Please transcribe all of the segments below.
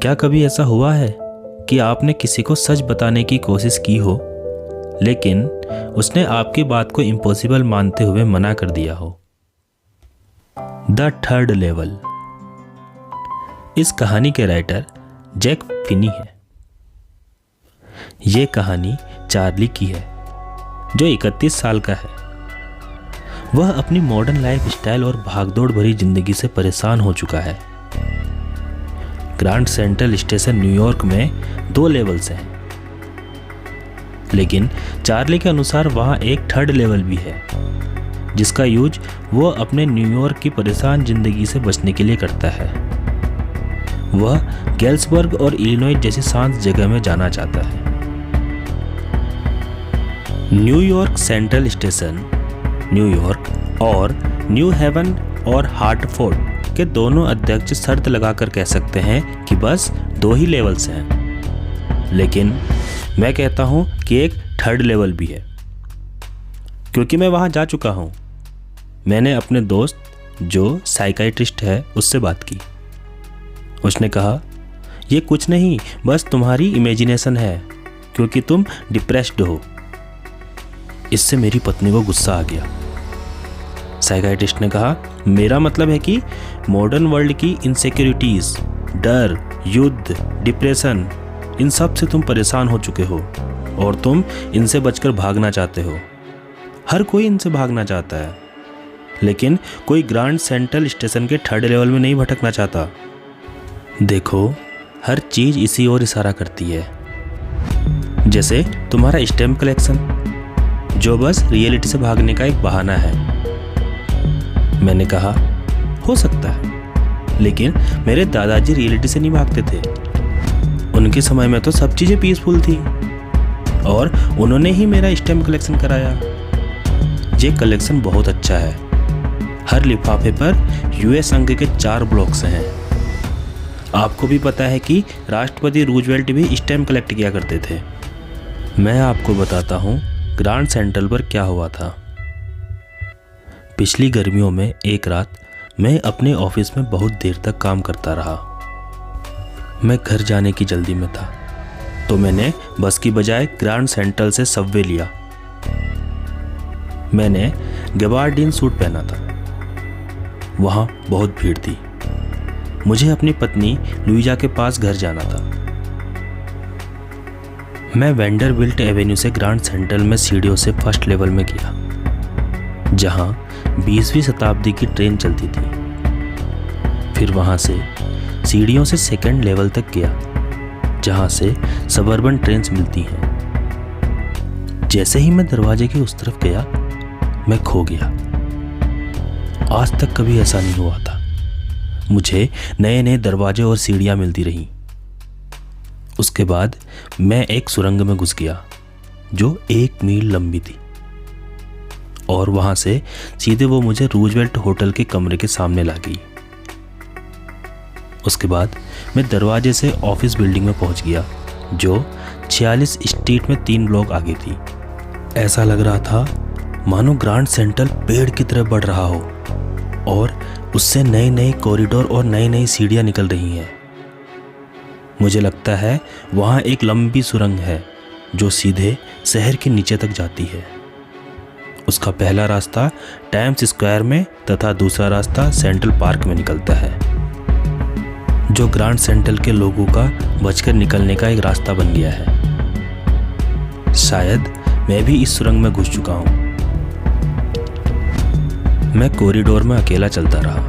क्या कभी ऐसा हुआ है कि आपने किसी को सच बताने की कोशिश की हो, लेकिन उसने आपकी बात को इम्पॉसिबल मानते हुए मना कर दिया हो? The third level. इस कहानी के राइटर जैक फिनी है। ये कहानी चार्ली की है, जो 31 साल का है। वह अपनी मॉडर्न लाइफ स्टाइल और भागदौड़ भरी जिंदगी से परेशान हो चुका है। ग्रांड सेंट्रल स्टेशन न्यूयॉर्क में 2 लेवल्स हैं, लेकिन चार्ली के अनुसार वहाँ एक थर्ड लेवल भी है, जिसका यूज वो अपने न्यूयॉर्क की परेशान जिंदगी से बचने के लिए करता है। वह गेल्सबर्ग और इलिनॉय जैसी शांत जगह में जाना चाहता है। न्यूयॉर्क सेंट्रल स्टेशन न्यूयॉर्क और न्यू हेवन और हार्टफोर्ड के दोनों अध्यक्ष शर्त लगाकर कह सकते हैं कि बस 2 ही लेवल्स हैं, लेकिन मैं कहता हूं कि एक थर्ड लेवल भी है, क्योंकि मैं वहां जा चुका हूं। मैंने अपने दोस्त जो साइकाइट्रिस्ट है उससे बात की। उसने कहा, ये कुछ नहीं, बस तुम्हारी इमेजिनेशन है, क्योंकि तुम डिप्रेस्ड हो। इससे मेरी पत्नी को गुस्सा आ गया। साइकाइट्रिस्ट ने कहा, मेरा मतलब है कि मॉडर्न वर्ल्ड की इनसिक्योरिटीज, डर, युद्ध, डिप्रेशन, इन सब से तुम परेशान हो चुके हो और तुम इनसे बचकर भागना चाहते हो। हर कोई इनसे भागना चाहता है, लेकिन कोई ग्रांड सेंट्रल स्टेशन के थर्ड लेवल में नहीं भटकना चाहता। देखो, हर चीज इसी ओर इशारा करती है, जैसे तुम्हारा स्टैम्प कलेक्शन, जो बस रियलिटी से भागने का एक बहाना है। मैंने कहा, हो सकता है, लेकिन मेरे दादाजी रियलिटी से नहीं भागते थे। उनके समय में तो सब चीज़ें पीसफुल थी और उन्होंने ही मेरा स्टैम्प कलेक्शन कराया। ये कलेक्शन बहुत अच्छा है। हर लिफाफे पर यूएस अंक के 4 ब्लॉक्स हैं। आपको भी पता है कि राष्ट्रपति रूजवेल्ट भी स्टैम्प कलेक्ट किया करते थे। मैं आपको बताता हूँ ग्रांड सेंट्रल पर क्या हुआ था। पिछली गर्मियों में एक रात मैं अपने ऑफिस में बहुत देर तक काम करता रहा। मैं घर जाने की जल्दी में था, तो मैंने बस की बजाय ग्रांड सेंट्रल से सबवे लिया। मैंने गबार्डिन सूट पहना था। वहाँ बहुत भीड़ थी। मुझे अपनी पत्नी लुइजा के पास घर जाना था। मैं वेंडरबिल्ट एवेन्यू से ग्रांड सेंट्रल में सीढ़ियों से फर्स्ट लेवल में गया, जहाँ 20वीं शताब्दी की ट्रेन चलती थी। फिर वहाँ से सीढ़ियों से सेकंड लेवल तक गया, जहाँ से सबअर्बन ट्रेन्स मिलती हैं। जैसे ही मैं दरवाजे के उस तरफ गया, मैं खो गया। आज तक कभी ऐसा नहीं हुआ था। मुझे नए नए दरवाजे और सीढ़ियाँ मिलती रहीं। उसके बाद मैं एक सुरंग में घुस गया, जो 1 मील लंबी थी, और वहां से सीधे वो मुझे रूजवेल्ट होटल के कमरे के सामने ला गई। उसके बाद मैं दरवाजे से ऑफिस बिल्डिंग में पहुंच गया, जो 46 स्ट्रीट में 3 ब्लॉक आगे थी। ऐसा लग रहा था मानो ग्रांड सेंट्रल पेड़ की तरह बढ़ रहा हो और उससे नए नए कॉरिडोर और नई नई सीढ़ियां निकल रही हैं। मुझे लगता है वहां एक लंबी सुरंग है जो सीधे शहर के नीचे तक जाती है। उसका पहला रास्ता टाइम्स स्क्वायर में तथा दूसरा रास्ता सेंट्रल पार्क में निकलता है, जो ग्रांड सेंट्रल के लोगों का बचकर निकलने का एक रास्ता बन गया है। शायद मैं भी इस सुरंग में घुस चुका हूं। मैं कॉरिडोर में अकेला चलता रहा।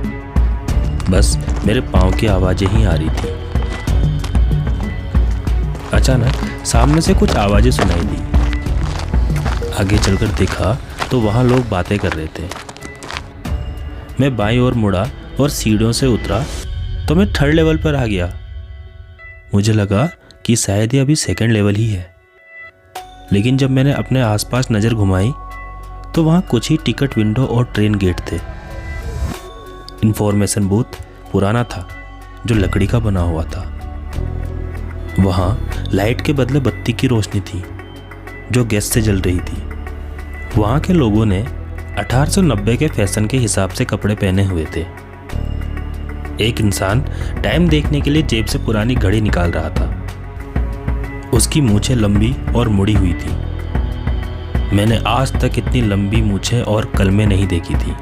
बस मेरे पाँव की आवाजें ही आ रही थी। अचानक सामने से कुछ आवाजें सुनाई दी। आगे चलकर देखा तो वहाँ लोग बातें कर रहे थे। मैं बाईं ओर मुड़ा और सीढ़ियों से उतरा तो मैं थर्ड लेवल पर आ गया। मुझे लगा कि शायद ये अभी सेकंड लेवल ही है, लेकिन जब मैंने अपने आसपास नज़र घुमाई तो वहाँ कुछ ही टिकट विंडो और ट्रेन गेट थे। इंफॉर्मेशन बूथ पुराना था, जो लकड़ी का बना हुआ था। वहाँ लाइट के बदले बत्ती की रोशनी थी, जो गैस से जल रही थी। वहाँ के लोगों ने 1890 के फैशन के हिसाब से कपड़े पहने हुए थे। एक इंसान टाइम देखने के लिए जेब से पुरानी घड़ी निकाल रहा था। उसकी मूछें लंबी और मुड़ी हुई थी। मैंने आज तक इतनी लंबी मूछें और कलमे नहीं देखी थी।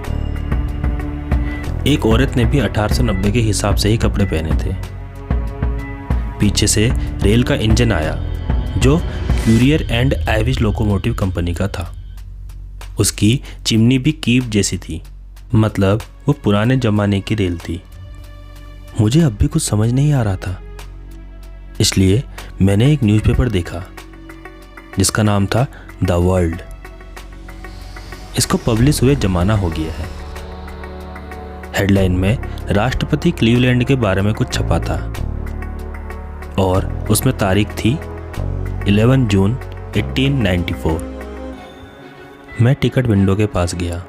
एक औरत ने भी 1890 के हिसाब से ही कपड़े पहने थे। पीछे से रेल का इंजन आया जो क्यूरियर एंड आइविश लोकोमोटिव कंपनी का था। उसकी चिमनी भी कीप जैसी थी, मतलब वो पुराने जमाने की रेल थी। मुझे अब भी कुछ समझ नहीं आ रहा था, इसलिए मैंने एक न्यूज़पेपर देखा जिसका नाम था द वर्ल्ड। इसको पब्लिश हुए जमाना हो गया है। हेडलाइन में राष्ट्रपति क्लीवलैंड के बारे में कुछ छपा था और उसमें तारीख थी 11 जून 1894। मैं टिकट विंडो के पास गया।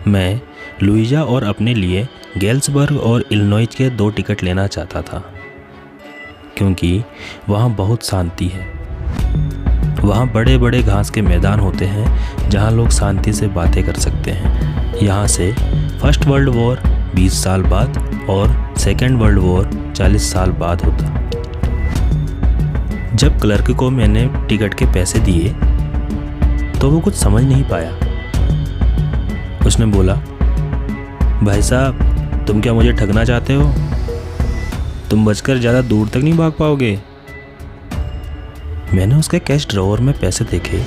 मैं लुइजा और अपने लिए गेल्सबर्ग और इलिनॉइस के 2 टिकट लेना चाहता था, क्योंकि वहाँ बहुत शांति है। वहाँ बड़े बड़े घास के मैदान होते हैं जहाँ लोग शांति से बातें कर सकते हैं। यहाँ से फर्स्ट वर्ल्ड वॉर 20 साल बाद और सेकेंड वर्ल्ड वॉर 40 साल बाद होता। जब क्लर्क को मैंने टिकट के पैसे दिए तो वो कुछ समझ नहीं पाया। उसने बोला, भाई साहब, तुम क्या मुझे ठगना चाहते हो? तुम बचकर ज़्यादा दूर तक नहीं भाग पाओगे। मैंने उसके कैश ड्रॉवर में पैसे देखे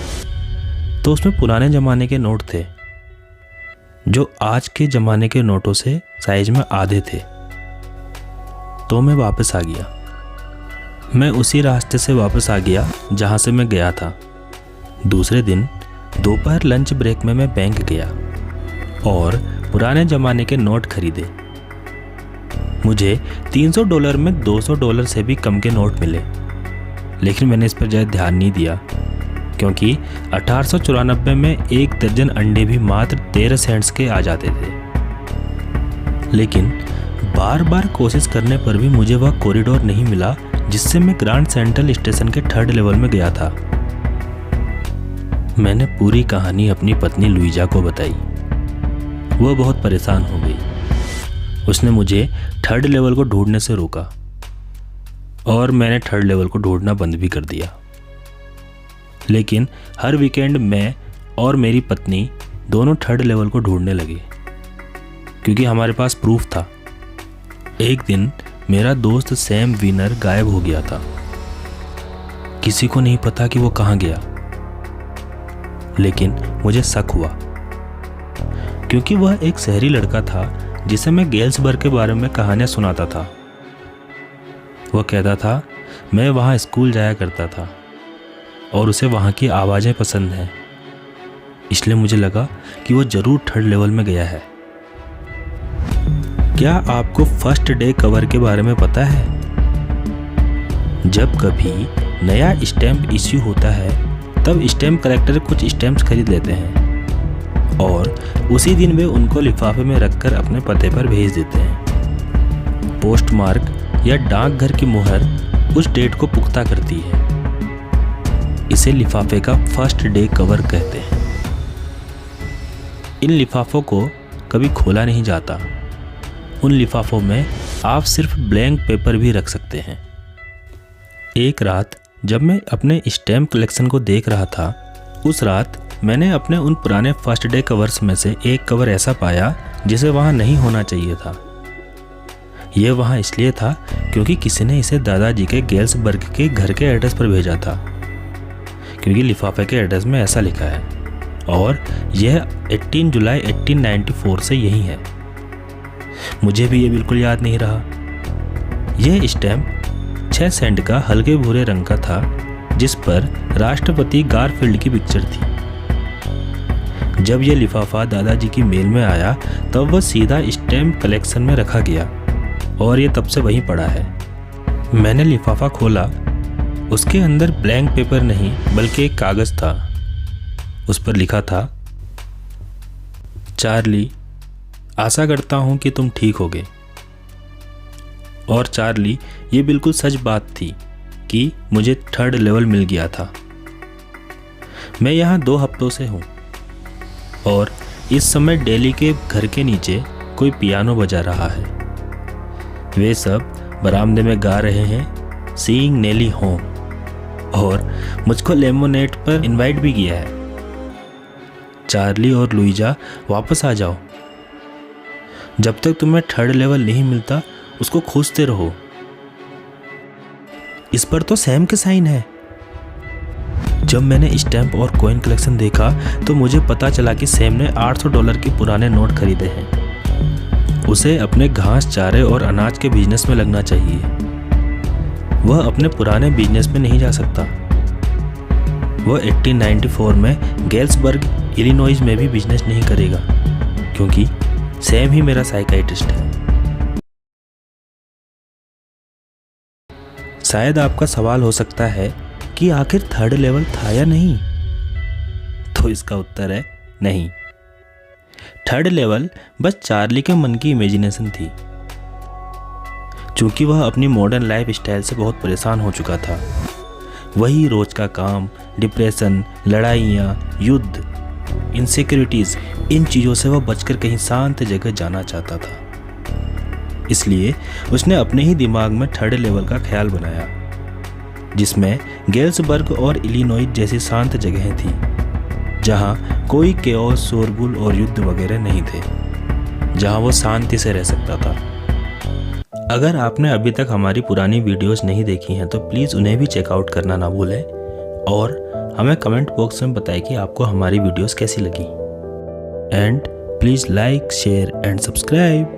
तो उसमें पुराने ज़माने के नोट थे जो आज के ज़माने के नोटों से साइज में आधे थे। तो मैं वापस आ गया। मैं उसी रास्ते से वापस आ गया जहाँ से मैं गया था। दूसरे दिन दोपहर लंच ब्रेक में मैं बैंक गया और पुराने ज़माने के नोट खरीदे। मुझे $300 में $200 से भी कम के नोट मिले, लेकिन मैंने इस पर ज़्यादा ध्यान नहीं दिया, क्योंकि 1894 में 1 दर्जन अंडे भी मात्र 13 सेंट्स के आ जाते थे। लेकिन बार बार कोशिश करने पर भी मुझे वह कॉरिडोर नहीं मिला जिससे मैं ग्रांड सेंट्रल स्टेशन के 3rd लेवल में गया था। मैंने पूरी कहानी अपनी पत्नी लुइजा को बताई। वह बहुत परेशान हो गई। उसने मुझे 3rd लेवल को ढूंढने से रोका और मैंने 3rd लेवल को ढूंढना बंद भी कर दिया। लेकिन हर वीकेंड मैं और मेरी पत्नी दोनों 3rd लेवल को ढूंढने लगे, क्योंकि हमारे पास प्रूफ था। एक दिन मेरा दोस्त सैम वीनर गायब हो गया था। किसी को नहीं पता कि वो कहाँ गया, लेकिन मुझे शक हुआ, क्योंकि वह एक शहरी लड़का था जिसे मैं गेल्सबर्ग के बारे में कहानियां सुनाता था। वह कहता था मैं वहाँ स्कूल जाया करता था और उसे वहाँ की आवाज़ें पसंद हैं, इसलिए मुझे लगा कि वो ज़रूर 3rd लेवल में गया है। क्या आपको फर्स्ट डे कवर के बारे में पता है? जब कभी नया स्टैम्प इश्यू होता है तब स्टैम्प कलेक्टर कुछ स्टैम्प्स खरीद लेते हैं और उसी दिन वे उनको लिफाफे में रखकर अपने पते पर भेज देते हैं। पोस्टमार्क या डाकघर की मुहर उस डेट को पुख्ता करती है। इसे लिफाफे का फर्स्ट डे कवर कहते हैं। इन लिफाफों को कभी खोला नहीं जाता। उन लिफाफों में आप सिर्फ ब्लैंक पेपर भी रख सकते हैं। एक रात जब मैं अपने स्टैम्प कलेक्शन को देख रहा था, उस रात मैंने अपने उन पुराने फर्स्ट डे कवर्स में से एक कवर ऐसा पाया जिसे वहाँ नहीं होना चाहिए था। यह वहाँ इसलिए था क्योंकि किसी ने इसे दादाजी के गेल्सबर्ग के घर के एड्रेस पर भेजा था, क्योंकि लिफाफे के एड्रेस में ऐसा लिखा है और यह 18 जुलाई 1894 से यही है। मुझे भी ये बिल्कुल याद नहीं रहा। यह स्टैम्प 6 सेंट का हल्के भूरे रंग का था, जिस पर राष्ट्रपति गारफील्ड की पिक्चर थी। जब यह लिफाफा दादाजी की मेल में आया तब वह सीधा स्टैम्प कलेक्शन में रखा गया और ये तब से वहीं पड़ा है। मैंने लिफाफा खोला। उसके अंदर ब्लैंक पेपर नहीं बल्कि एक कागज़ था। उस पर लिखा था, चार्ली, आशा करता हूँ कि तुम ठीक होगे। और चार्ली, ये बिल्कुल सच बात थी कि मुझे 3rd लेवल मिल गया था। मैं यहाँ 2 हफ्तों से हूँ और इस समय दिल्ली के घर के नीचे कोई पियानो बजा रहा है। वे सब बरामदे में गा रहे हैं सीइंग नेली होम, और मुझको लेमोनेड पर इनवाइट भी किया है। चार्ली और लुइजा वापस आ जाओ। जब तक तुम्हें थर्ड लेवल नहीं मिलता उसको खोजते रहो। इस पर तो सैम के साइन है। जब मैंने स्टैम्प और कॉइन कलेक्शन देखा तो मुझे पता चला कि सैम ने $800 के पुराने नोट खरीदे हैं। उसे अपने घास, चारे और अनाज के बिजनेस में लगना चाहिए। वह अपने पुराने बिजनेस में नहीं जा सकता। वह 1894 में गेल्सबर्ग, इलिनॉइस में भी बिजनेस नहीं करेगा, क्योंकि सैम ही मेरा साइकाइट्रिस्ट है। शायद आपका सवाल हो सकता है कि आखिर थर्ड लेवल था या नहीं, तो इसका उत्तर है नहीं। थर्ड लेवल बस चार्ली के मन की इमेजिनेशन थी। चूंकि वह अपनी मॉडर्न लाइफ स्टाइल से बहुत परेशान हो चुका था। वही रोज का काम, डिप्रेशन, लड़ाइयाँ, युद्ध, इनसिक्योरिटीज, इन चीज़ों से वह बचकर कहीं शांत जगह जाना चाहता था। इसलिए उसने अपने ही दिमाग में थर्ड लेवल का ख्याल बनाया, जिसमें गेल्सबर्ग और इलिनॉइस जैसी शांत जगहें थी, जहां कोई केओस, शोरगुल और युद्ध वगैरह नहीं थे, जहां वो शांति से रह सकता था। अगर आपने अभी तक हमारी पुरानी वीडियोस नहीं देखी हैं तो प्लीज़ उन्हें भी चेकआउट करना ना भूलें, और हमें कमेंट बॉक्स में बताएं कि आपको हमारी वीडियोस कैसी लगी। And please like, share and subscribe.